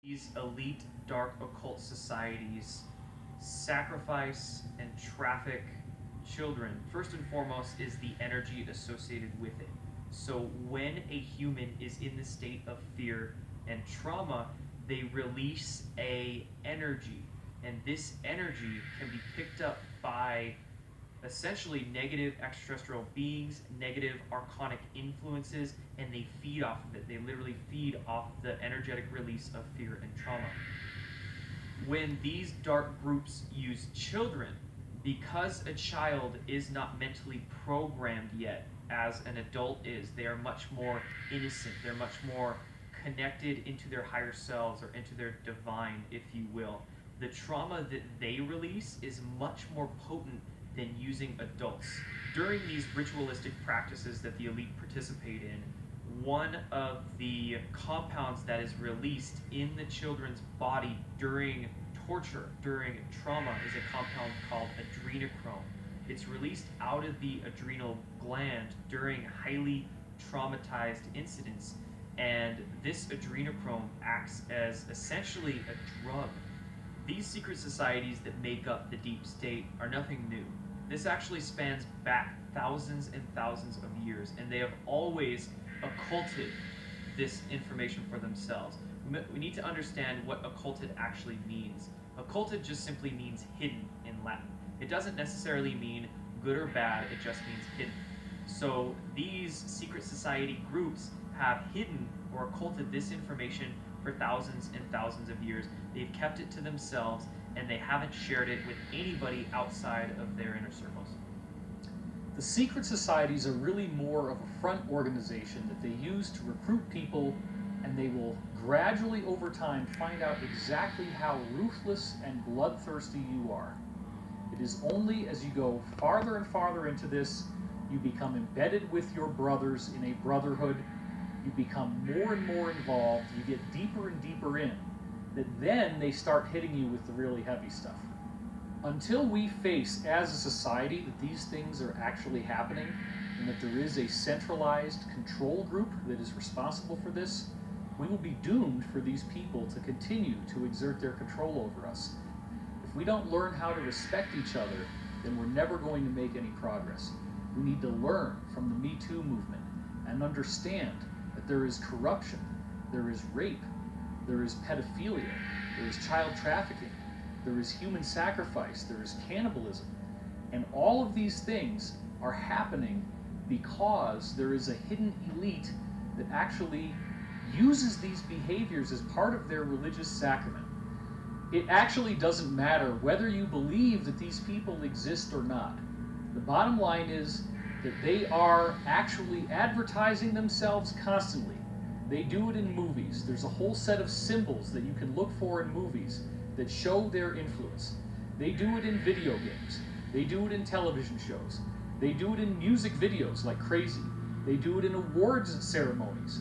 These elite dark occult societies sacrifice and traffic children. First and foremost is the energy associated with it. So when a human is in the state of fear and trauma, they release a energy, and this energy can be picked up by essentially negative extraterrestrial beings, negative archonic influences, and they feed off of it. They literally feed off the energetic release of fear and trauma. When these dark groups use children, because a child is not mentally programmed yet as an adult is, they are much more innocent, they're much more connected into their higher selves or into their divine, if you will. The trauma that they release is much more potent than using adults. During these ritualistic practices that the elite participate in, one of the compounds that is released in the children's body during torture, during trauma, is a compound called adrenochrome. It's released out of the adrenal gland during highly traumatized incidents, and this adrenochrome acts as essentially a drug. These secret societies that make up the deep state are nothing new. This actually spans back thousands and thousands of years, and they have always occulted this information for themselves. We need to understand what occulted actually means. Occulted just simply means hidden in Latin. It doesn't necessarily mean good or bad, it just means hidden. So these secret society groups have hidden or occulted this information for thousands and thousands of years. They've kept it to themselves, and they haven't shared it with anybody outside of their inner circles. The secret societies are really more of a front organization that they use to recruit people, and they will gradually over time find out exactly how ruthless and bloodthirsty you are. It is only as you go farther and farther into this, you become embedded with your brothers in a brotherhood, you become more and more involved, you get deeper and deeper in, that then they start hitting you with the really heavy stuff. Until we face as a society that these things are actually happening and that there is a centralized control group that is responsible for this, we will be doomed for these people to continue to exert their control over us. If we don't learn how to respect each other, then we're never going to make any progress. We need to learn from the Me Too movement and understand that there is corruption, there is rape, there is pedophilia, there is child trafficking, there is human sacrifice, there is cannibalism. And all of these things are happening because there is a hidden elite that actually uses these behaviors as part of their religious sacrament. It actually doesn't matter whether you believe that these people exist or not. The bottom line is that they are actually advertising themselves constantly. They do it in movies. There's a whole set of symbols that you can look for in movies that show their influence. They do it in video games. They do it in television shows. They do it in music videos like crazy. They do it in awards ceremonies.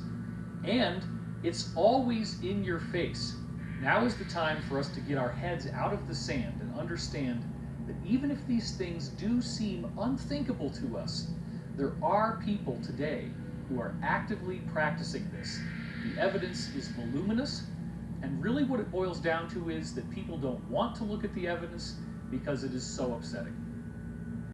And it's always in your face. Now is the time for us to get our heads out of the sand and understand that even if these things do seem unthinkable to us, there are people today who are actively practicing this. The evidence is voluminous, and really what it boils down to is that people don't want to look at the evidence because it is so upsetting.